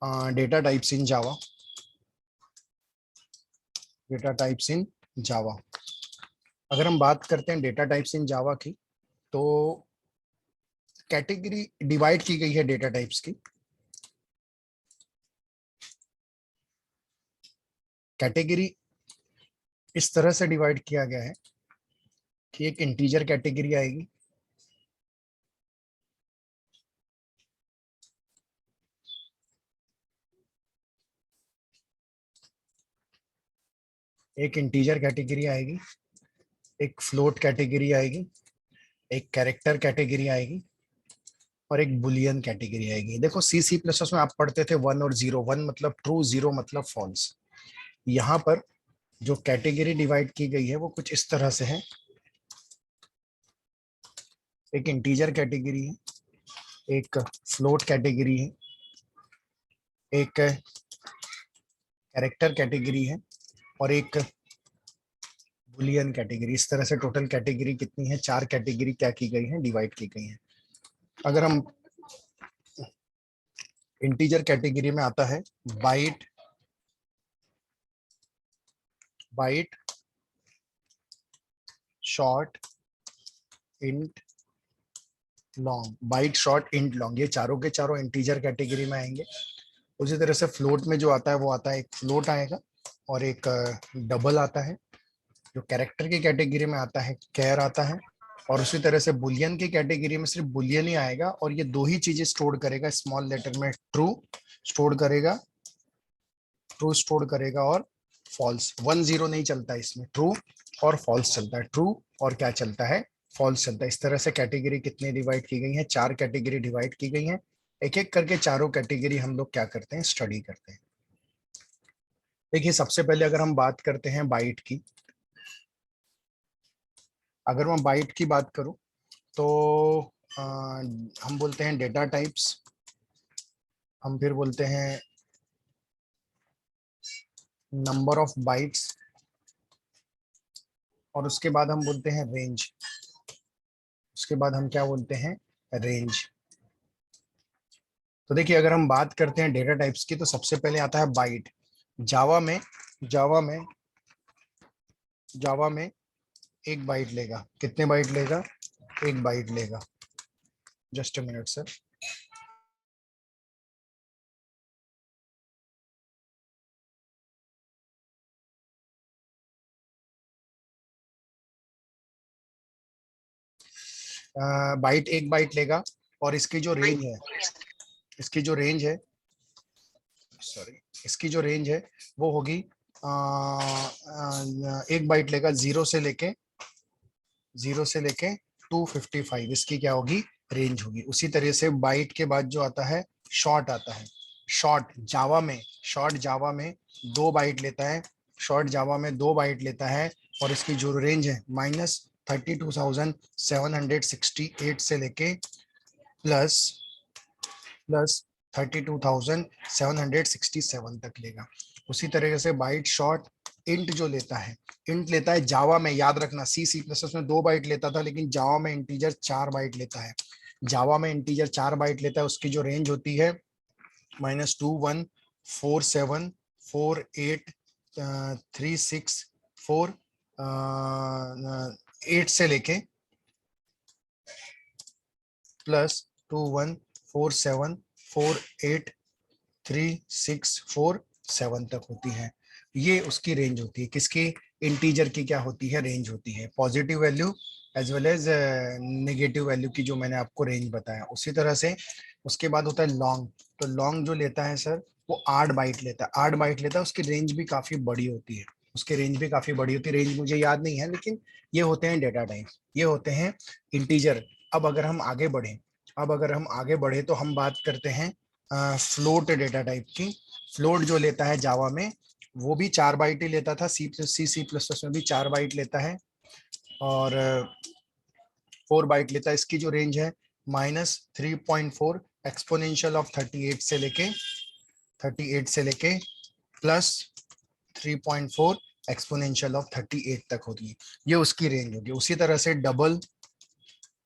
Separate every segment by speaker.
Speaker 1: Data types in Java, data types in Java. अगर हम बात करते हैं डेटा टाइप्स इन जावा की, तो कैटेगरी डिवाइड की गई है डेटा टाइप्स की। कैटेगरी इस तरह से डिवाइड किया गया है कि एक इंटीजर कैटेगरी आएगी, एक इंटीजर कैटेगरी आएगी, एक फ्लोट कैटेगरी आएगी, एक कैरेक्टर कैटेगरी आएगी और एक बुलियन कैटेगरी आएगी। देखो सी सी प्लस प्लस में आप पढ़ते थे वन और जीरो, वन मतलब ट्रू, जीरो मतलब फॉल्स। यहाँ पर जो कैटेगरी डिवाइड की गई है वो कुछ इस तरह से है। एक इंटीजर कैटेगरी है, एक फ्लोट कैटेगरी है, एक कैरेक्टर कैटेगरी है और एक बुलियन कैटेगरी। इस तरह से टोटल कैटेगरी कितनी है? चार कैटेगरी क्या की गई है? डिवाइड की गई है। अगर हम इंटीजर कैटेगरी में आता है byte, byte, short, int, long. Byte, short, int, long, ये चारों के चारों इंटीजर कैटेगरी में आएंगे। उसी तरह से फ्लोट में जो आता है वो आता है, एक फ्लोट आएगा और एक डबल आता है। जो कैरेक्टर की कैटेगरी में आता है कैर आता है। और उसी तरह से बुलियन की कैटेगरी में सिर्फ बुलियन ही आएगा और ये दो ही चीजें स्टोर करेगा स्मॉल लेटर में, ट्रू स्टोर करेगा, ट्रू स्टोर करेगा और फॉल्स। वन जीरो नहीं चलता इसमें, ट्रू और फॉल्स चलता है, ट्रू और क्या चलता है? फॉल्स चलता है। इस तरह से कैटेगरी कितनी डिवाइड की गई है? चार कैटेगरी डिवाइड की गई है। एक एक करके चारों कैटेगरी हम लोग क्या करते हैं? स्टडी करते हैं। देखिए सबसे पहले अगर हम बात करते हैं बाइट की, अगर मैं बाइट की बात करूं तो हम बोलते हैं डेटा टाइप्स, हम फिर बोलते हैं नंबर ऑफ बाइट्स और उसके बाद हम बोलते हैं रेंज। उसके बाद हम क्या बोलते हैं? रेंज। तो देखिए अगर हम बात करते हैं डेटा टाइप्स की तो सबसे पहले आता है बाइट। जावा में, जावा में, जावा में एक बाइट लेगा। कितने बाइट लेगा? एक बाइट लेगा। Just a minute sir. Byte एक बाइट लेगा और इसकी जो रेंज है, इसकी जो रेंज है, सॉरी, इसकी जो रेंज है वो होगी एक बाइट लेगा जीरो से लेके, जीरो से लेके 255, इसकी क्या होगी? रेंज होगी। उसी तरह से बाइट के बाद जो आता है शॉर्ट आता है। शॉर्ट जावा में, शॉर्ट जावा में दो बाइट लेता है, शॉर्ट जावा में दो बाइट लेता है और इसकी जो रेंज है -32,768 से लेके प्लस प्लस 32,767 तक लेगा। उसी तरीके से बाइट शॉर्ट इंट जो लेता है, इंट लेता है जावा में, याद रखना सी सी प्लस प्लस में दो बाइट लेता था लेकिन जावा में इंटीजर चार बाइट लेता है। जावा में इंटीजर चार बाइट लेता है, उसकी जो रेंज होती है -2147483648 से लेके +2147483647 तक होती है। ये उसकी रेंज होती है। किसकी? इंटीजर की क्या होती है? रेंज होती है। Positive value as well as negative value की जो मैंने आपको रेंज बताया। उसी तरह से उसके बाद होता है लॉन्ग। तो लॉन्ग जो लेता है सर वो 8 बाइट लेता है, 8 बाइट लेता है, उसकी रेंज भी काफी बड़ी होती है, उसकी रेंज भी काफी बड़ी होती है। रेंज मुझे याद नहीं है लेकिन ये होते हैं डेटा टाइप, ये होते हैं इंटीजर। अब अगर हम आगे बढ़े, अब अगर हम आगे बढ़े तो हम बात करते हैं फ्लोट डेटा टाइप की। फ्लोट जो लेता है जावा में वो भी 4 बाइट ही लेता था, सी प्लस प्लस में भी 4 बाइट लेता है और 4 बाइट लेता है। इसकी जो रेंज है -3.4 एक्सपोनेंशियल ऑफ 38 से लेके, 38 से लेके +3.4 एक्सपोनेंशियल ऑफ 38 तक होती है। ये उसकी रेंज होगी। उसी तरह से डबल,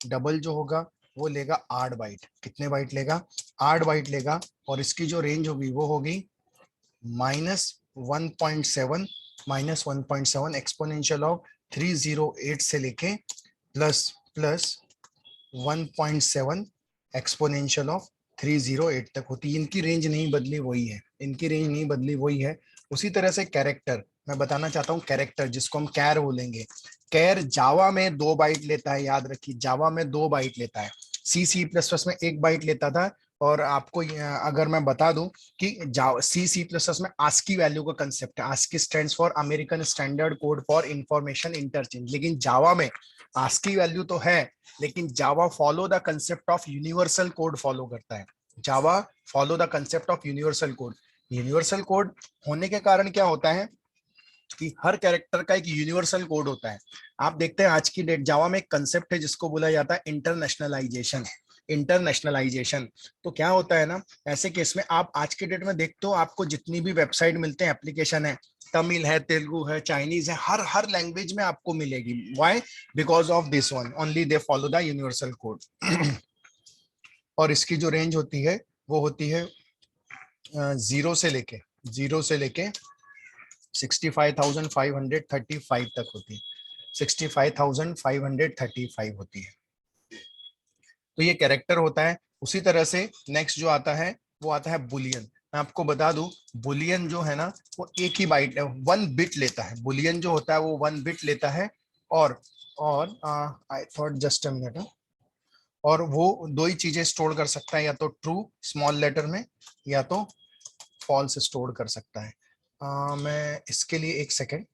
Speaker 1: डबल जो होगा वो लेगा 8 बाइट। कितने बाइट लेगा? 8 बाइट लेगा। और इसकी जो रेंज होगी वो होगी -1.7 -1.7 एक्सपोनेंशियल ऑफ 308 से लेके प्लस प्लस 1.7 एक्सपोनेंशियल ऑफ 308 तक होती है। इनकी रेंज नहीं बदली, वही है, इनकी रेंज नहीं बदली, वही है। उसी तरह से कैरेक्टर, मैं बताना चाहता हूँ कैरेक्टर जिसको हम कैर बोलेंगे। कैर जावा में 2 बाइट लेता है, याद रखिए जावा में 2 बाइट लेता है। सी प्लस प्लस में 1 बाइट लेता था। और आपको अगर मैं बता दूं कि जावा सी प्लस प्लस में आस्की वैल्यू का कंसेप्ट है। ASCII stands for American standard code for information interchange. लेकिन जावा में आस्की वैल्यू तो है, लेकिन Java follow the concept of universal code follow करता है। Java follow the concept of universal code. Universal code होने के कारण क्या होता है कि हर कैरेक्टर का एक यूनिवर्सल कोड होता है। आप देखते हैं आज की डेट जावा में एक कंसेप्ट है जिसको बोला जाता है इंटरनेशनलाइजेशन। इंटरनेशनलाइजेशन तो क्या होता है ना, ऐसे केस में आप आज के डेट में देखते हो आपको जितनी भी वेबसाइट मिलते हैं, एप्लीकेशन है, तमिल है, तेलुगु है, चाइनीज है, हर हर लैंग्वेज में आपको मिलेगी। Why? Because of this one only they follow the universal code. और इसकी जो रेंज होती है वो होती है जीरो से लेके 65,535 तक होती है। 65,535 होती है। तो ये कैरेक्टर होता है। उसी तरह से नेक्स्ट जो आता है वो आता है बुलियन। मैं आपको बता दूं, बुलियन जो है ना वो एक ही बाइट 1 बिट लेता है। बुलियन जो होता है वो 1 बिट लेता है। और I thought just a minute. और वो दो ही चीजें स्टोर कर सकता है, या तो ट्रू स्मॉल लेटर में, या तो फॉल्स स्टोर कर सकता है। मैं इसके लिए एक second.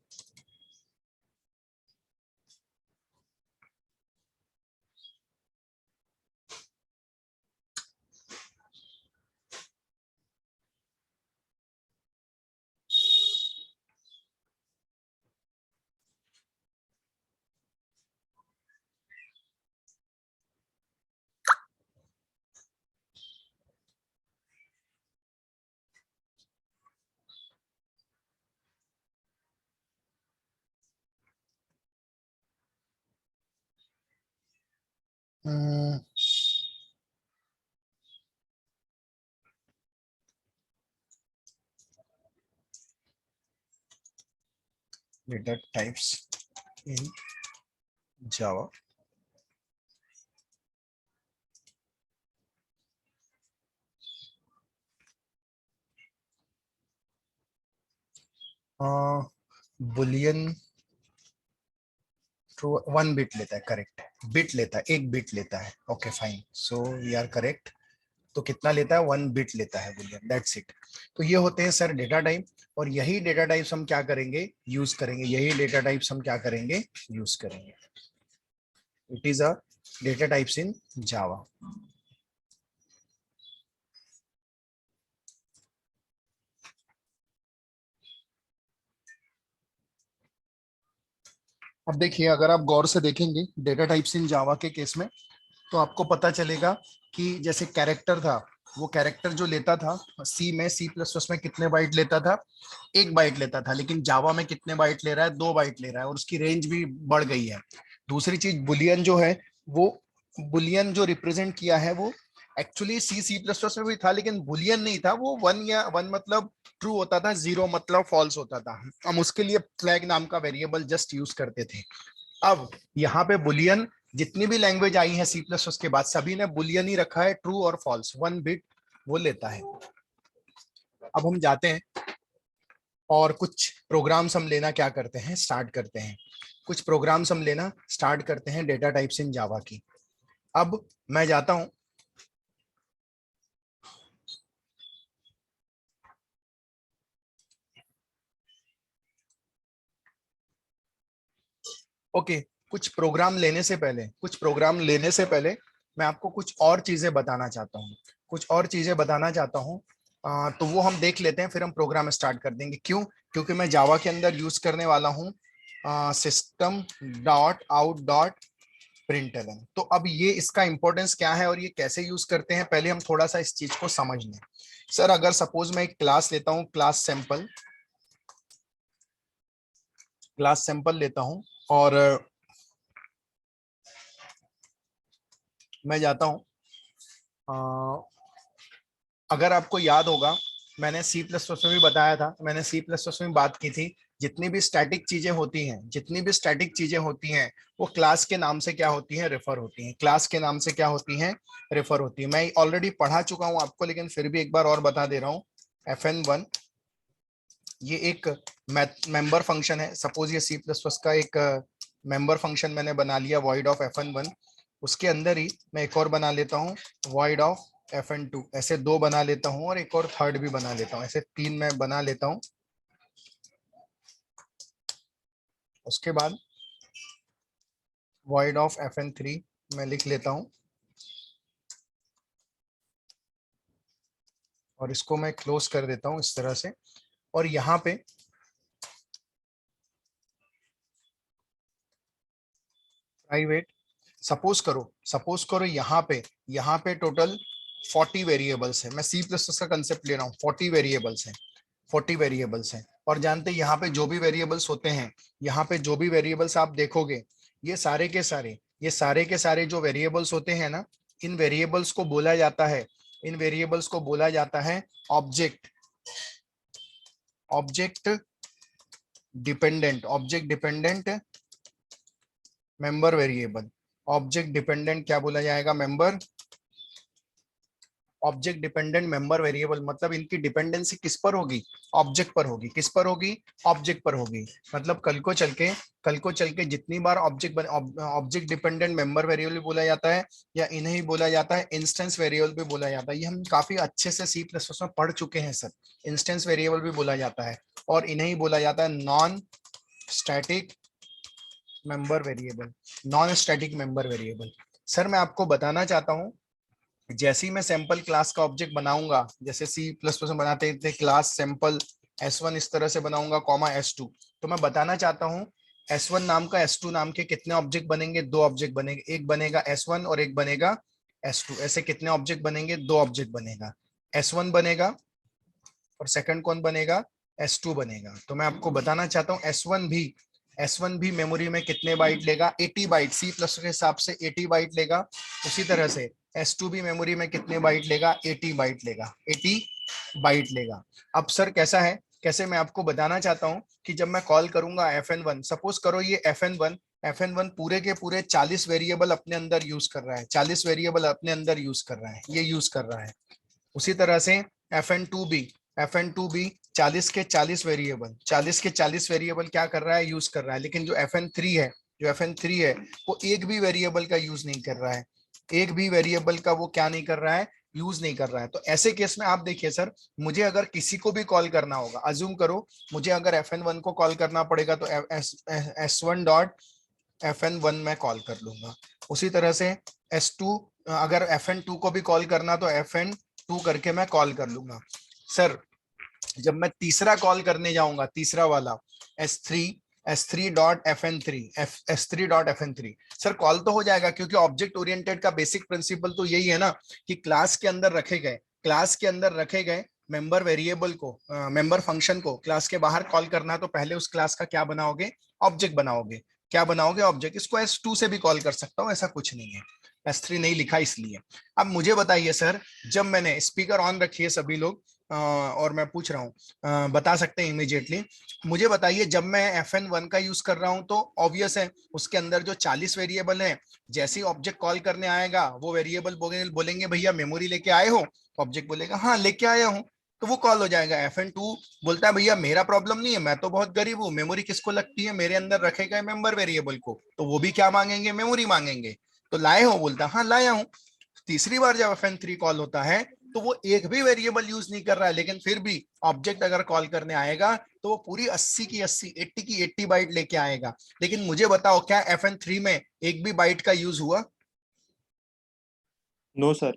Speaker 1: Data types in Java. Boolean true 1 bit लेता है, करेक्ट। बिट लेता है, 1 बिट लेता है। Okay fine, so we are correct. तो कितना लेता है? 1 बिट लेता है बुलियन, दैट्स इट। तो ये होते हैं सर डेटा टाइप। और यही डेटा टाइप्स हम क्या करेंगे? यूज करेंगे। यही डेटा टाइप्स हम क्या करेंगे? यूज करेंगे। It is a data types in Java. अब देखिए, अगर आप गौर से देखेंगे डेटा टाइप्स इन जावा के केस में, तो आपको पता चलेगा कि जैसे कैरेक्टर था, वो कैरेक्टर जो लेता था सी प्लस प्लस में कितने बाइट लेता था? 1 बाइट लेता था। लेकिन जावा में कितने बाइट ले रहा है? 2 बाइट ले रहा है, और उसकी रेंज भी बढ़ गई है। दूसरी चीज बुलियन जो है, वो बुलियन जो रिप्रेजेंट किया है वो एक्चुअली सी प्लस प्लस में भी था, लेकिन बुलियन नहीं था वो। वन या वन मतलब ट्रू होता था, जीरो मतलब फॉल्स होता था। हम उसके लिए फ्लैग नाम का वेरिएबल जस्ट यूज करते थे। अब यहाँ पे बुलियन, जितनी भी लैंग्वेज आई है सी प्लस उसके बाद, सभी ने बुलियन ही रखा है, ट्रू और फॉल्स 1 बिट वो लेता है। अब हम जाते हैं और कुछ प्रोग्राम्स हम लेना क्या करते हैं, स्टार्ट करते हैं। कुछ प्रोग्राम्स हम लेना स्टार्ट करते हैं डेटा टाइप्स इन जावा की। अब मैं जाता हूं। ओके, कुछ प्रोग्राम लेने से पहले मैं आपको कुछ और चीजें बताना चाहता हूँ। तो वो हम देख लेते हैं, फिर हम प्रोग्राम स्टार्ट कर देंगे। क्यों? क्योंकि मैं जावा के अंदर यूज करने वाला हूँ system dot out dot println. तो अब ये इसका इंपॉर्टेंस क्या है और ये कैसे यूज करते हैं, पहले हम थोड़ा सा इस चीज को समझ लें। सर, अगर सपोज मैं एक क्लास लेता हूँ, क्लास सैंपल लेता हूँ, और मैं जाता हूँ, अगर आपको याद होगा मैंने सी प्लस प्लस में भी बताया था, मैंने सी प्लस प्लस में बात की थी, जितनी भी स्टैटिक चीजें होती हैं, जितनी भी स्टैटिक चीजें होती हैं वो क्लास के नाम से क्या होती हैं, रेफर होती हैं। क्लास के नाम से क्या होती हैं, रेफर होती है। मैं ऑलरेडी पढ़ा चुका हूं आपको, लेकिन फिर भी एक बार और बता दे रहा हूँ। FN1 ये एक मेंबर फंक्शन है। सपोज ये सी प्लस प्लस का एक मेंबर फंक्शन मैंने बना लिया, वॉइड ऑफ FN1। उसके अंदर ही मैं एक और बना लेता हूँ, वॉइड ऑफ FN2। ऐसे दो बना लेता हूँ और एक और थर्ड भी बना लेता हूँ, ऐसे तीन मैं बना लेता हूँ। उसके बाद वॉइड ऑफ FN3 मैं लिख लेता हूँ और इसको मैं क्लोज कर देता हूँ इस तरह से। और यहाँ पे प्राइवेट, सपोज करो यहाँ पे टोटल 40 वेरिएबल्स है। मैं सी प्लस प्लस का कंसेप्ट ले रहा हूँ, 40 वेरिएबल्स हैं, 40 वेरिएबल्स हैं। और जानते हैं यहाँ पे जो भी वेरिएबल्स होते हैं, यहाँ पे जो भी वेरिएबल्स आप देखोगे, ये सारे के सारे, ये सारे के सारे जो वेरिएबल्स होते हैं ना, इन वेरिएबल्स को बोला जाता है, इन वेरिएबल्स को बोला जाता है object, object dependent member variable. Object dependent क्या बोला जाएगा, member, object dependent member variable. मतलब इनकी डिपेंडेंसी किस पर होगी, ऑब्जेक्ट पर होगी। किस पर होगी, ऑब्जेक्ट पर होगी। मतलब कल को चल के जितनी बार ऑब्जेक्ट डिपेंडेंट मेंबर वेरिएबल बोला जाता है, या इन्हें ही बोला जाता है इंस्टेंस वेरिएबल भी बोला जाता है। ये हम काफी अच्छे से सी प्लस प्लस में पढ़ चुके हैं सर। इंस्टेंस वेरिएबल भी बोला जाता है और इन्हें ही बोला जाता है non static member variable, non static member variable. Sir मैं आपको बताना चाहता हूं, जैसे ही मैं सैंपल क्लास का ऑब्जेक्ट बनाऊंगा, जैसे सी प्लस प्लस में बनाते थे क्लास सैंपल S1 इस तरह से बनाऊंगा, कॉमा S2, तो मैं बताना चाहता हूं S1 नाम का S2 नाम के कितने ऑब्जेक्ट बनेंगे, दो ऑब्जेक्ट बनेंगे। एक बनेगा S1 और एक बनेगा S2। ऐसे कितने ऑब्जेक्ट बनेंगे, दो ऑब्जेक्ट बनेगा। S1 बनेगा और सेकंड कौन बनेगा, S2 बनेगा। तो मैं आपको बताना चाहता हूँ S1 भी मेमोरी में कितने बाइट लेगा, 80 बाइट। सी प्लस के हिसाब से 80 बाइट लेगा। उसी तरह से S2 भी मेमोरी में कितने बाइट लेगा, 80 बाइट लेगा, 80 बाइट लेगा। अब सर कैसा है, कैसे, मैं आपको बताना चाहता हूं कि जब मैं कॉल करूंगा FN1, सपोज करो ये FN1 पूरे के पूरे 40 वेरिएबल अपने अंदर यूज कर रहा है, 40 वेरिएबल अपने अंदर यूज कर रहा है, ये यूज कर रहा है। उसी तरह से FN2 भी 40 के 40 वेरिएबल, 40 के 40 वेरिएबल क्या कर रहा है, यूज कर रहा है। लेकिन जो FN3 है वो एक भी वेरिएबल का यूज नहीं कर रहा है, एक भी वेरिएबल का वो क्या नहीं कर रहा है, यूज नहीं कर रहा है। तो ऐसे केस में आप देखिए सर, मुझे अगर किसी को भी कॉल करना होगा, अज्यूम करो मुझे अगर FN1 को कॉल करना पड़ेगा तो S1 डॉट FN1 में कॉल कर लूंगा। उसी तरह से S2, अगर FN2 को भी कॉल करना तो FN2 करके मैं कॉल कर लूंगा। सर जब मैं तीसरा कॉल करने जाऊंगा, तीसरा वाला S3 dot FN3 sir call तो हो जाएगा, क्योंकि ऑब्जेक्ट ओरिएंटेड का बेसिक प्रिंसिपल तो यही है ना कि क्लास के अंदर रखे गए मेंबर वेरिएबल को, मेंबर फंक्शन को क्लास के बाहर कॉल करना है तो पहले उस क्लास का क्या बनाओगे, ऑब्जेक्ट बनाओगे। क्या बनाओगे, ऑब्जेक्ट। इसको S2 से भी कॉल कर सकता हूं, ऐसा कुछ नहीं है, S3 नहीं लिखा इसलिए। अब मुझे बताइए सर, जब मैंने स्पीकर ऑन रखी है सभी लोग, और मैं पूछ रहा हूँ, बता सकते हैं इमीडिएटली, मुझे बताइए जब मैं FN1 का यूज कर रहा हूं तो ऑब्वियस है उसके अंदर जो 40 वेरिएबल है, जैसे ही ऑब्जेक्ट कॉल करने आएगा वो वेरिएबल बोलेंगे भैया मेमोरी लेके आए हो, ऑब्जेक्ट बोलेगा हाँ लेके आया हूँ, तो वो कॉल हो जाएगा। FN2 बोलता है भैया मेरा प्रॉब्लम नहीं है, मैं तो बहुत गरीब हूँ, मेमोरी किसको लगती है, मेरे अंदर रखे गए मेंबर वेरिएबल को, तो वो भी क्या मांगेंगे, मेमोरी मांगेंगे। तो लाए हो, बोलता हाँ लाया हूँ। तीसरी बार जब FN3 कॉल होता है तो वो एक भी वेरिएबल यूज नहीं कर रहा है, लेकिन फिर भी ऑब्जेक्ट अगर कॉल करने आएगा तो वो पूरी 80 की 80, 80 की 80 बाइट लेके आएगा। लेकिन मुझे बताओ क्या FN3 में एक भी बाइट का यूज हुआ,
Speaker 2: no sir.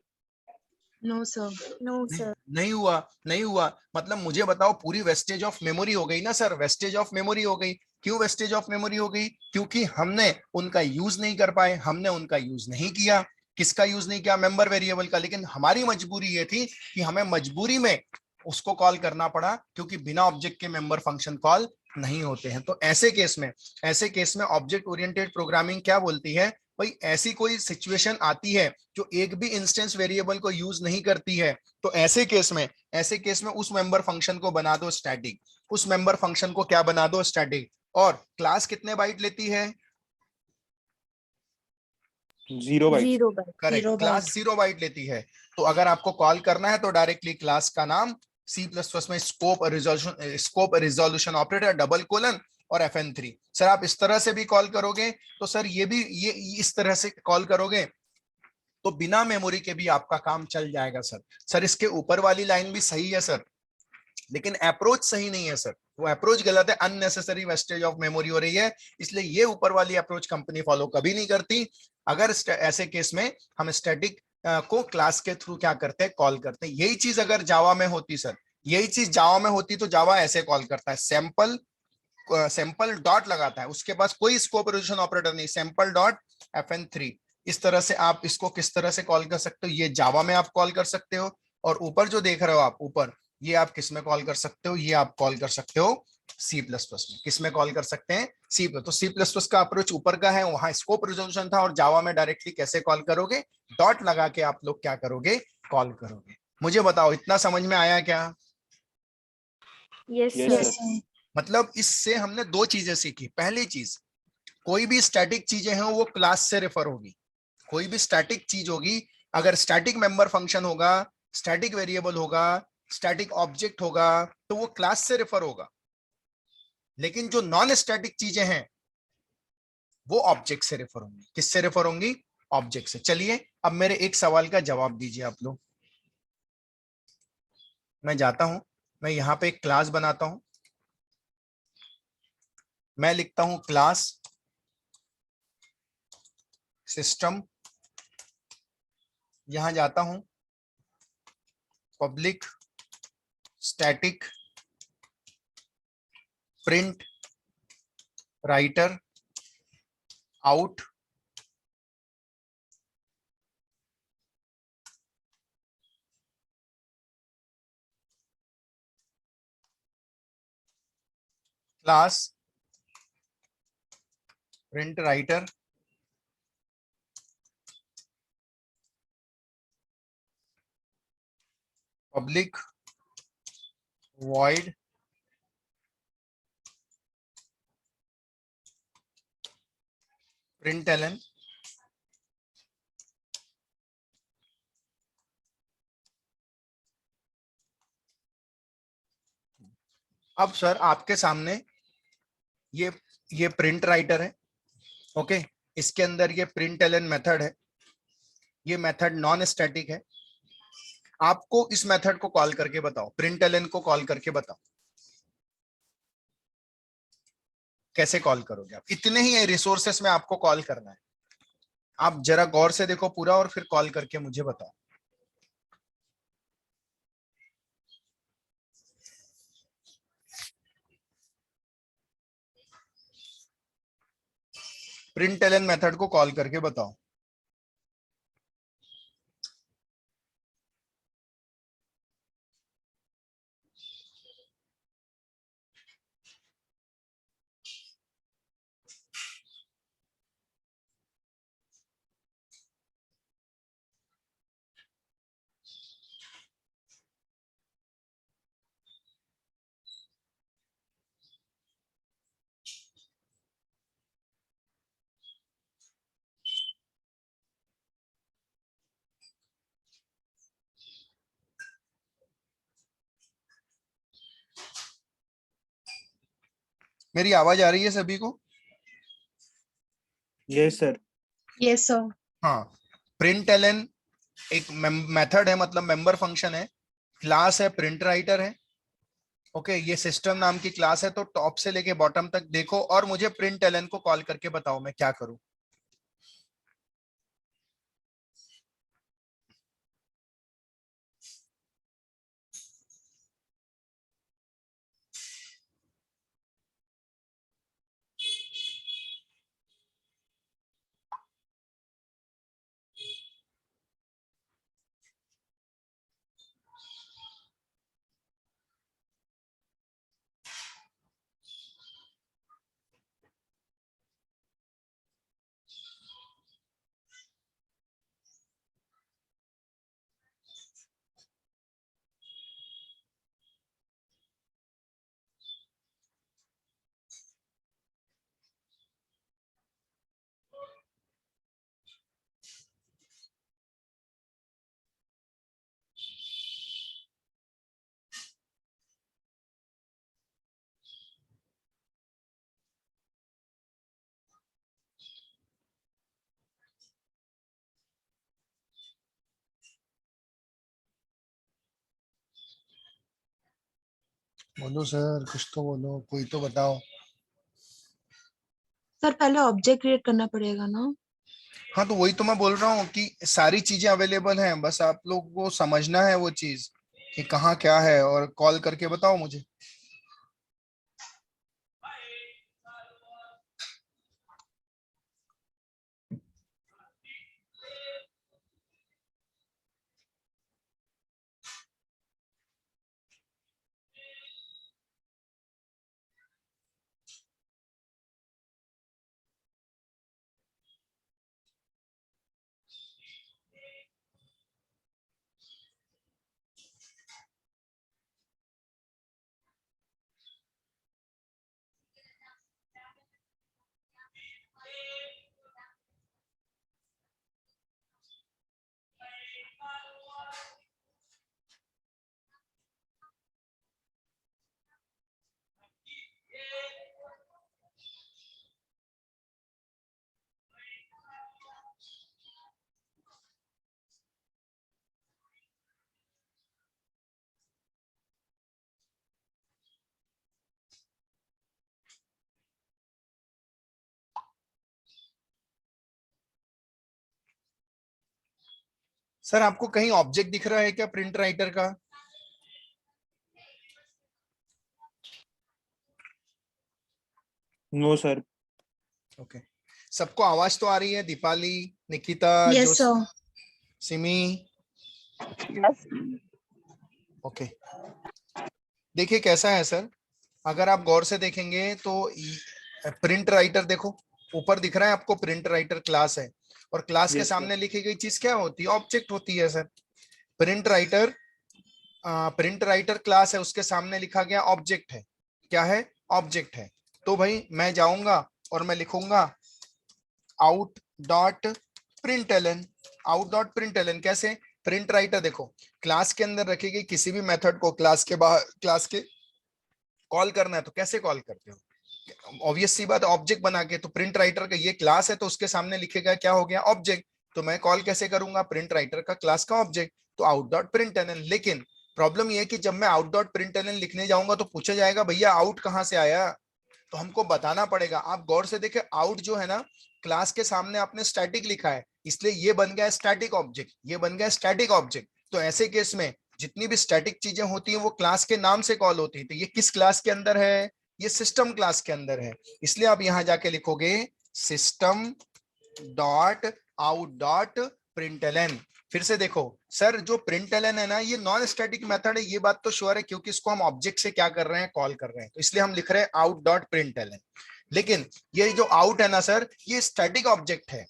Speaker 3: No sir. No sir.
Speaker 1: नहीं हुआ, नहीं हुआ। मतलब मुझे बताओ पूरी वेस्टेज ऑफ मेमोरी हो गई ना सर, वेस्टेज ऑफ मेमोरी हो गई। क्यों वेस्टेज ऑफ मेमोरी हो गई, क्योंकि हमने उनका यूज नहीं कर पाए, हमने उनका यूज नहीं किया। किसका यूज नहीं किया, मेंबर वेरिएबल का। लेकिन हमारी मजबूरी ये थी कि हमें मजबूरी में उसको कॉल करना पड़ा, क्योंकि बिना ऑब्जेक्ट के मेंबर फंक्शन कॉल नहीं होते हैं। तो ऐसे केस में ऑब्जेक्ट ओरिएंटेड प्रोग्रामिंग क्या बोलती है, भाई ऐसी कोई सिचुएशन आती है जो एक भी इंस्टेंस वेरिएबल को यूज नहीं करती है, तो ऐसे केस में उस मेंबर फंक्शन को बना दो स्टैटिक, उस मेंबर फंक्शन को क्या बना दो स्टैटिक। और क्लास कितने बाइट लेती है?
Speaker 2: 0 byte.
Speaker 3: 0 byte.
Speaker 1: Correct,
Speaker 4: 0 byte.
Speaker 1: Class 0 byte लेती है। तो अगर आपको कॉल करना है तो डायरेक्टली क्लास का नाम सी प्लस प्लस में scope resolution operator double colon और FN3। सर आप इस तरह से भी कॉल करोगे तो सर ये इस तरह से कॉल करोगे तो बिना मेमोरी के भी आपका काम चल जाएगा सर। सर इसके ऊपर वाली लाइन भी सही है सर, लेकिन अप्रोच सही नहीं है सर, वो अप्रोच गलत है, अननेसेसरी वेस्टेज ऑफ मेमोरी हो रही है, इसलिए ये ऊपर वाली अप्रोच कंपनी फॉलो कभी नहीं करती। अगर ऐसे केस में हम स्टैटिक को क्लास के थ्रू क्या करते हैं, कॉल करते हैं। यही चीज अगर जावा में होती सर, यही चीज जावा में होती तो जावा ऐसे कॉल करता है, सैंपल डॉट लगाता है, उसके पास कोई स्कोप रिजोल्यूशन ऑपरेटर नहीं, सैंपल डॉट FN3। इस तरह से आप इसको किस तरह से कॉल कर सकते हो, ये जावा में आप कॉल कर सकते हो। और ऊपर जो देख रहे हो आप ऊपर, ये आप किस में कॉल कर सकते हो, ये आप कॉल कर सकते हो सी प्लस प्लस में। किस में कॉल कर सकते हैं? C plus. तो सी प्लस प्लस का अप्रोच ऊपर का है, वहां स्कोप रिजोल्यूशन था, और जावा में डायरेक्टली कैसे कॉल करोगे, डॉट लगा के आप लोग क्या करोगे, कॉल करोगे। मुझे बताओ इतना समझ में आया क्या?
Speaker 3: Yes,
Speaker 2: Yes,
Speaker 3: sir.
Speaker 2: sir.
Speaker 1: मतलब इससे हमने दो चीजें सीखी। पहली चीज, कोई भी स्टैटिक चीजें हैं वो क्लास से रेफर होगी। कोई भी स्टैटिक चीज होगी, अगर स्टैटिक मेंबर फंक्शन होगा, स्टैटिक वेरिएबल होगा, स्टैटिक ऑब्जेक्ट होगा, तो वो क्लास से रेफर होगा। लेकिन जो नॉन स्टैटिक चीजें हैं वो ऑब्जेक्ट से रेफर होंगी। किससे रेफर होंगी? ऑब्जेक्ट से। चलिए अब मेरे एक सवाल का जवाब दीजिए आप लोग। मैं जाता हूं, मैं यहां पे एक क्लास बनाता हूं, मैं लिखता हूं क्लास सिस्टम, यहां जाता हूं public static print writer out class print writer public void println। अब सर आपके सामने ये ये प्रिंट राइटर है, ओके। इसके अंदर ये println मेथड है, ये मेथड नॉन स्टैटिक है। आपको इस मेथड को कॉल करके बताओ, println को कॉल करके बताओ कैसे कॉल करोगे आप। इतने ही रिसोर्सेस में आपको कॉल करना है, आप जरा गौर से देखो पूरा और फिर कॉल करके मुझे बताओ। println मेथड को कॉल करके बताओ। मेरी आवाज आ रही है सभी को?
Speaker 2: Yes, sir.
Speaker 4: Yes, sir.
Speaker 1: हाँ, println एक मेथड है, मतलब मेंबर फंक्शन है, क्लास है, प्रिंट राइटर है, ओके। ये सिस्टम नाम की क्लास है। तो टॉप से लेके बॉटम तक देखो और मुझे println को कॉल करके बताओ मैं क्या करूं। बोलो सर, कुछ तो बोलो, कोई तो बताओ।
Speaker 3: सर पहले ऑब्जेक्ट क्रिएट करना पड़ेगा ना?
Speaker 1: हाँ तो वही तो मैं बोल रहा हूँ कि सारी चीजें अवेलेबल हैं, बस आप लोग को समझना है वो चीज कि कहाँ क्या है, और कॉल करके बताओ मुझे। सर आपको कहीं ऑब्जेक्ट दिख रहा है क्या प्रिंट राइटर का?
Speaker 2: No sir.
Speaker 1: ओके। सबको आवाज तो आ रही है? दीपाली, निकिता, जो
Speaker 3: yes sir.
Speaker 1: Simi.
Speaker 4: Yes.
Speaker 1: Okay. देखिए कैसा है सर, अगर आप गौर से देखेंगे तो प्रिंट राइटर देखो, ऊपर दिख रहा है आपको प्रिंट राइटर क्लास है, और क्लास के
Speaker 2: यस सर।
Speaker 1: सामने लिखी गई चीज क्या होती है? ऑब्जेक्ट होती है sir. Print writer, print writer class है, उसके सामने लिखा गया ऑब्जेक्ट है। क्या है? ऑब्जेक्ट है। तो भाई मैं जाऊंगा और मैं लिखूंगा out dot print Allen. Out dot print Allen कैसे? प्रिंट राइटर देखो, क्लास के अंदर रखी गई किसी भी मेथड को क्लास के बाहर, क्लास के कॉल करना है तो कैसे कॉल करते हो? ऑब्वियस सी बात, ऑब्जेक्ट बना के। तो प्रिंट राइटर का ये क्लास है तो उसके सामने लिखेगा क्या हो गया? ऑब्जेक्ट। तो मैं कॉल कैसे करूंगा? प्रिंट राइटर का क्लास का ऑब्जेक्ट, तो आउट डॉट प्रिंट एलन। लेकिन प्रॉब्लम ये है कि जब मैं आउट डॉट प्रिंट एलन लिखने जाऊंगा तो पूछा जाएगा भैया आउट कहां से आया, तो हमको बताना पड़ेगा। आप गौर से देखें, आउट जो है ना, क्लास के सामने आपने स्टैटिक लिखा है, इसलिए ये बन गया स्टैटिक ऑब्जेक्ट, ये बन गया स्टैटिक ऑब्जेक्ट। तो ऐसे केस में जितनी भी स्टैटिक चीजें होती हैं वो क्लास के नाम से कॉल होती है। तो ये किस क्लास के अंदर है? ये सिस्टम क्लास के अंदर है। इसलिए आप यहां जाके लिखोगे system dot out dot println. फिर से देखो सर, जो प्रिंटलन है ना, ये नॉन स्टैटिक मेथड है, ये बात तो श्योर है, क्योंकि इसको हम ऑब्जेक्ट से क्या कर रहे हैं? कॉल कर रहे हैं, तो इसलिए हम लिख रहे हैं आउट डॉट प्रिंटलन। लेकिन ये जो आउट है ना सर, ये स्टैटिक ऑब्जेक्ट है।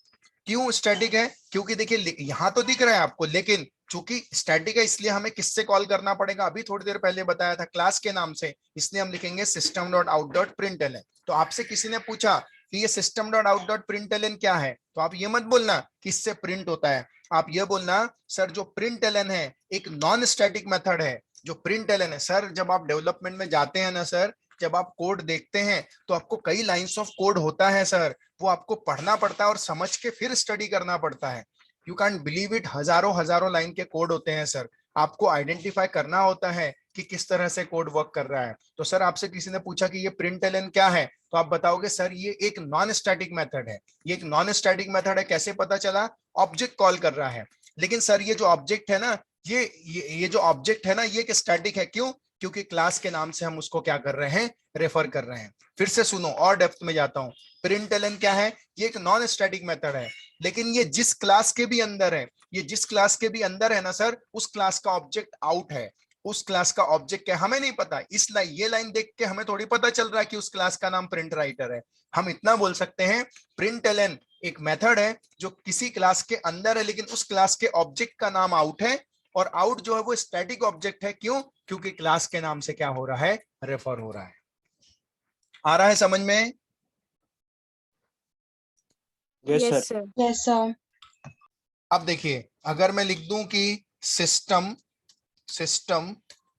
Speaker 1: क्यों स्टैटिक है? क्योंकि देखिए यहां तो दिख रहा है आपको, लेकिन चूंकि स्टैटिक है इसलिए हमें किससे कॉल करना पड़ेगा? अभी थोड़ी देर पहले बताया था, क्लास के नाम से। इसलिए हम लिखेंगे system dot out dot println. तो आपसे किसी ने पूछा कि ये system dot out dot println क्या है, तो आप ये मत बोलना कि इससे प्रिंट होता है, आप ये बोलना सर जो प्रिंटलन है एक नॉन स्टैटिक मेथड है। जो प्रिंटलन है सर, जब आप डेवलपमेंट में जाते हैं ना सर, जब आप कोड देखते हैं तो आपको कई लाइंस ऑफ कोड होता है सर, वो आपको पढ़ना पड़ता है और समझ के फिर स्टडी करना पड़ता है। यू कैंट बिलीव इट, हजारों हजारों लाइन के कोड होते हैं सर। आपको आइडेंटिफाई करना होता है कि किस तरह से कोड वर्क कर रहा है। तो सर आपसे किसी ने पूछा कि ये प्रिंटलन क्या है, तो आप बताओगे सर ये एक नॉन स्टैटिक मेथड है। ये एक नॉन स्टैटिक मेथड है। कैसे पता चला? ऑब्जेक्ट कॉल कर रहा है। लेकिन सर ये जो ऑब्जेक्ट है ना, ये जो ऑब्जेक्ट है ना, ये एक स्टैटिक है। क्यों? क्योंकि क्लास के नाम से हम उसको क्या कर रहे हैं? रेफर कर रहे हैं। फिर से सुनो और डेप्थ में जाता हूं। प्रिंटलन क्या है? ये एक नॉन स्टैटिक मेथड है, लेकिन ये जिस क्लास के भी अंदर है, ये जिस क्लास के भी अंदर है ना सर, उस क्लास का ऑब्जेक्ट आउट है। उस क्लास का ऑब्जेक्ट क्या हमें नहीं पता। इस लाइन, ये लाइन देख के हमें थोड़ी पता चल रहा है कि उस क्लास का नाम प्रिंट राइटर है। हम इतना बोल सकते हैं प्रिंटलन एक मेथड है जो किसी क्लास के अंदर है, लेकिन उस क्लास के ऑब्जेक्ट का नाम आउट है। और आउट जो है वो स्टैटिक ऑब्जेक्ट है। क्यों? क्योंकि क्लास के नाम से क्या हो रहा है? रेफर हो रहा है। आ रहा है समझ में?
Speaker 2: Yes
Speaker 3: yes
Speaker 2: sir.
Speaker 3: Sir. Yes sir.
Speaker 1: अब देखिए, अगर मैं लिख दूं कि system system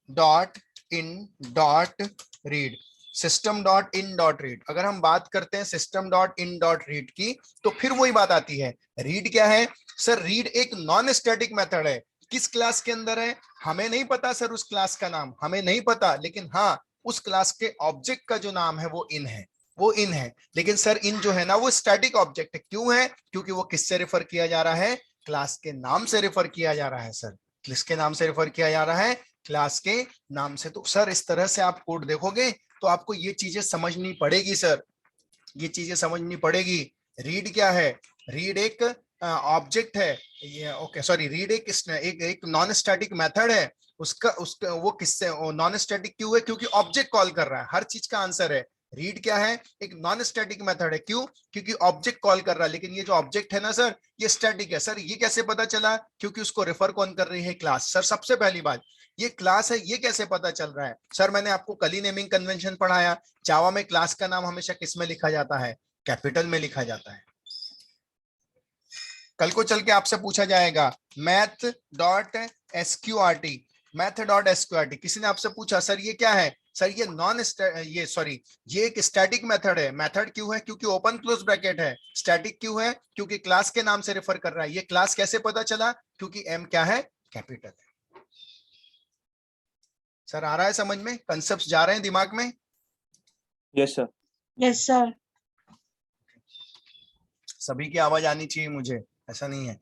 Speaker 1: dot in dot read, system dot in dot read, अगर हम बात करते हैं system dot in dot read की, तो फिर वही बात आती है। रीड क्या है सर? रीड एक नॉन स्टैटिक मेथड है। किस क्लास के अंदर है? हमें नहीं पता सर, उस क्लास का नाम हमें नहीं पता, लेकिन हाँ उस क्लास के ऑब्जेक्ट का जो नाम है वो इन है, वो इन है। लेकिन सर इन जो है ना वो स्टैटिक ऑब्जेक्ट है, क्यों है? क्योंकि वो किससे रेफर किया जा रहा है? क्लास के नाम से रेफर किया जा रहा है सर। किसके नाम से रेफर किया जा रहा है? क्लास के नाम से। तो सर इस तरह से आप कोड देखोगे तो आपको ये चीजें समझनी पड़ेगी सर, ये चीजें समझनी पड़ेगी। रीड क्या है? रीड एक ऑब्जेक्ट है, ये ओके सॉरी, रीड एक नॉन स्टैटिक मेथड है। उसका वो किससे नॉन स्टैटिक क्यों है? क्योंकि ऑब्जेक्ट कॉल कर रहा है, हर चीज का आंसर है। रीड क्या है? एक नॉन स्टैटिक मेथड है, क्यों? क्योंकि ऑब्जेक्ट कॉल कर रहा है। लेकिन ये जो ऑब्जेक्ट है ना सर, ये स्टैटिक है। सर ये कैसे पता चला? क्योंकि उसको रेफर कौन कर रही है? क्लास। सर सबसे पहली बात, ये क्लास है, ये कैसे पता चल रहा है? सर मैंने आपको कल ही नेमिंग कन्वेंशन पढ़ाया, जावा में क्लास का नाम हमेशा किस में लिखा जाता है? कैपिटल में लिखा जाता है। कल को चल के आपसे पूछा जाएगा math dot SQRT, math dot SQRT, किसी ने आपसे पूछा सर ये क्या है? सर ये ये सॉरी, ये एक स्टैटिक मेथड है। मेथड क्यों है? क्योंकि ओपन क्लोज ब्रैकेट है। स्टैटिक क्यों है? क्योंकि क्लास के नाम से रेफर कर रहा है। ये क्लास कैसे पता चला? क्योंकि एम क्या है? कैपिटल है। सर आ रहा है समझ में? कंसेप्ट जा रहे हैं दिमाग में?
Speaker 2: Yes sir.
Speaker 3: Yes sir.
Speaker 1: सभी की आवाज आनी चाहिए मुझे, ऐसा नहीं है।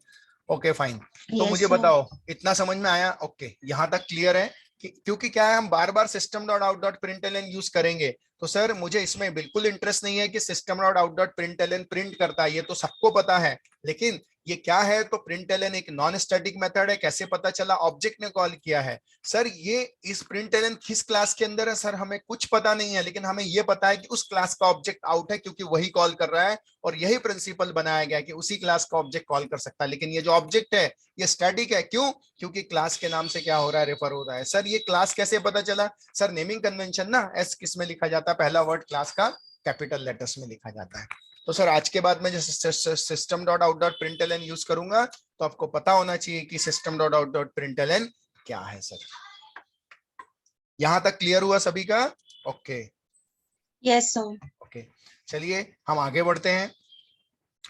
Speaker 1: Okay fine. तो
Speaker 3: यस
Speaker 1: मुझे
Speaker 3: सर।
Speaker 1: बताओ इतना समझ में आया? ओके यहां तक क्लियर है कि क्योंकि क्या है, हम बार बार system dot out dot println use करेंगे। तो सर मुझे इसमें बिल्कुल इंटरेस्ट नहीं है कि system dot out dot println print करता है, ये तो सबको पता है। लेकिन ये क्या है? तो प्रिंटलन एक नॉन स्टैटिक मेथड है। कैसे पता चला? ऑब्जेक्ट ने कॉल किया है। सर ये इस प्रिंटलन किस क्लास के अंदर है? सर हमें कुछ पता नहीं है, लेकिन हमें ये पता है कि उस क्लास का ऑब्जेक्ट आउट है, क्योंकि वही कॉल कर रहा है। और यही प्रिंसिपल बनाया गया कि उसी क्लास का ऑब्जेक्ट कॉल कर सकता है। लेकिन ये जो ऑब्जेक्ट है ये स्टैटिक है, क्यों? क्योंकि क्लास के नाम से क्या हो रहा है? रेफर हो रहा है। सर ये क्लास कैसे पता चला? सर नेमिंग कन्वेंशन ना, एस किस में लिखा जाता है? पहला वर्ड क्लास का कैपिटल लेटर्स में लिखा जाता है। तो सर आज के बाद में जो system dot out dot println use करूंगा तो आपको पता होना चाहिए कि system dot out dot println क्या है। सर यहां तक क्लियर हुआ सभी का? Okay
Speaker 3: yes sir.
Speaker 1: ओके, चलिए हम आगे बढ़ते हैं।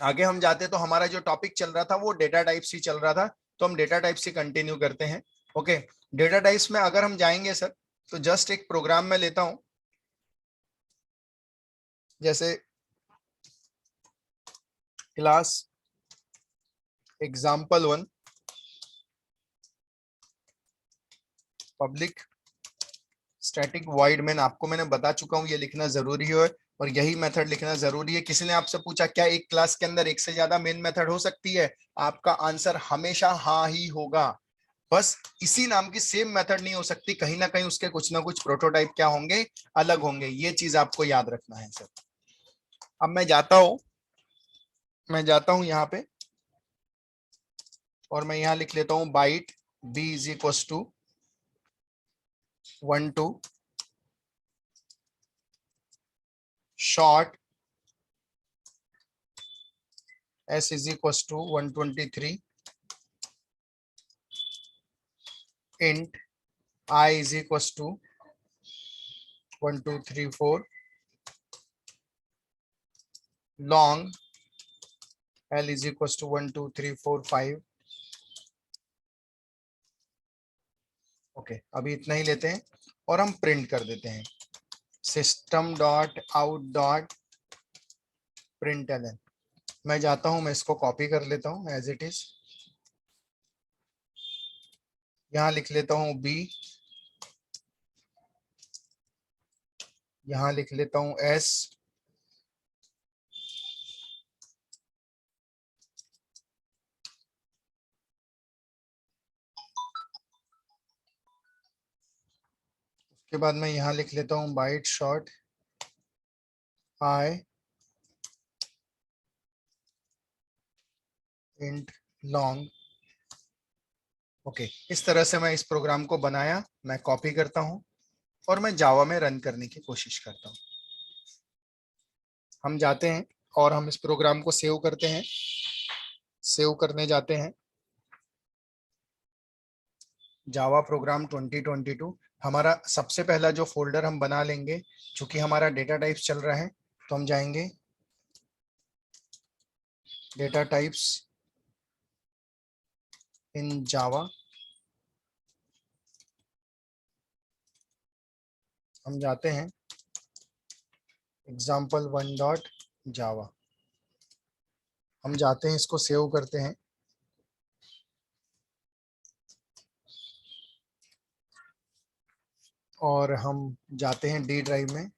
Speaker 1: आगे हम जाते तो हमारा जो टॉपिक चल रहा था वो डेटा टाइप्स ही चल रहा था, तो हम डेटा टाइप्स ही कंटिन्यू करते हैं। ओके, डेटा टाइप्स में अगर हम जाएंगे सर तो जस्ट एक प्रोग्राम में लेता हूं, जैसे class example1 public static void main. आपको मैंने बता चुका हूं ये लिखना जरूरी है और यही मेथड लिखना जरूरी है। किसी ने आपसे पूछा क्या एक क्लास के अंदर एक से ज्यादा मेन मेथड हो सकती है? आपका आंसर हमेशा हाँ ही होगा। बस इसी नाम की सेम मेथड नहीं हो सकती, कहीं ना कहीं उसके कुछ ना कुछ प्रोटोटाइप क्या होंगे? अलग होंगे। ये चीज आपको याद रखना है सर। अब मैं जाता हूं यहाँ पे और मैं यहाँ लिख लेता हूं byte B is equal to 1 2 short s is equals to 123 int I is equals to 1 2 3 4 long L is equals to 1 2 3 4 5। Okay अभी इतना ही लेते हैं और हम प्रिंट कर देते हैं system dot out dot println. मैं जाता हूं, मैं इसको कॉपी कर लेता हूं एज इट इज। यहां लिख लेता हूं बी, यहां लिख लेता हूं एस, के बाद मैं यहां लिख लेता हूं बाइट शॉर्ट आई इंट लॉन्ग। ओके इस तरह से मैं इस प्रोग्राम को बनाया, मैं कॉपी करता हूं और मैं जावा में रन करने की कोशिश करता हूं। हम जाते हैं और हम इस प्रोग्राम को सेव करते हैं, सेव करने जाते हैं जावा प्रोग्राम 2022। हमारा सबसे पहला जो फोल्डर हम बना लेंगे, चूंकि हमारा डेटा टाइप्स चल रहा है तो हम जाएंगे डेटा टाइप्स इन जावा। हम जाते हैं example1.java, हम जाते हैं, इसको सेव करते हैं और हम जाते हैं डी ड्राइव में,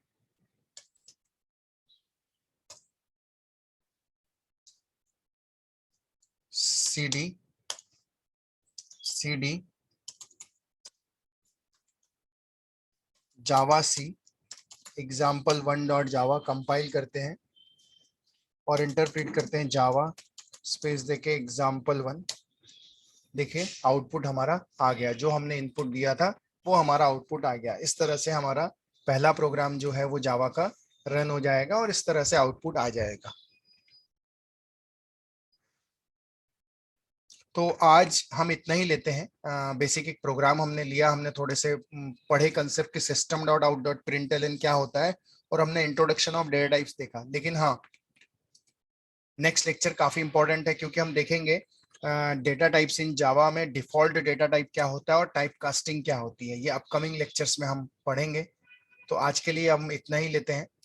Speaker 1: cd java c example1.java, compile करते हैं और इंटरप्रेट करते हैं जावा स्पेस देके example1। देखिए आउटपुट हमारा आ गया, जो हमने इनपुट दिया था वो हमारा आउटपुट आ गया। इस तरह से हमारा पहला प्रोग्राम जो है वो जावा का रन हो जाएगा और इस तरह से आउटपुट आ जाएगा। तो आज हम इतना ही लेते हैं। बेसिक एक प्रोग्राम हमने लिया, हमने थोड़े से पढ़े कंसेप्ट कि system.out.println क्या होता है और हमने इंट्रोडक्शन ऑफ डेटा टाइप्स देखा। लेकिन हाँ, नेक्स्ट लेक्चर काफी इंपॉर्टेंट है क्योंकि हम देखेंगे डेटा टाइप्स इन जावा में डिफॉल्ट डेटा टाइप क्या होता है और टाइप कास्टिंग क्या होती है। ये अपकमिंग लेक्चर्स में हम पढ़ेंगे। तो आज के लिए हम इतना ही लेते हैं।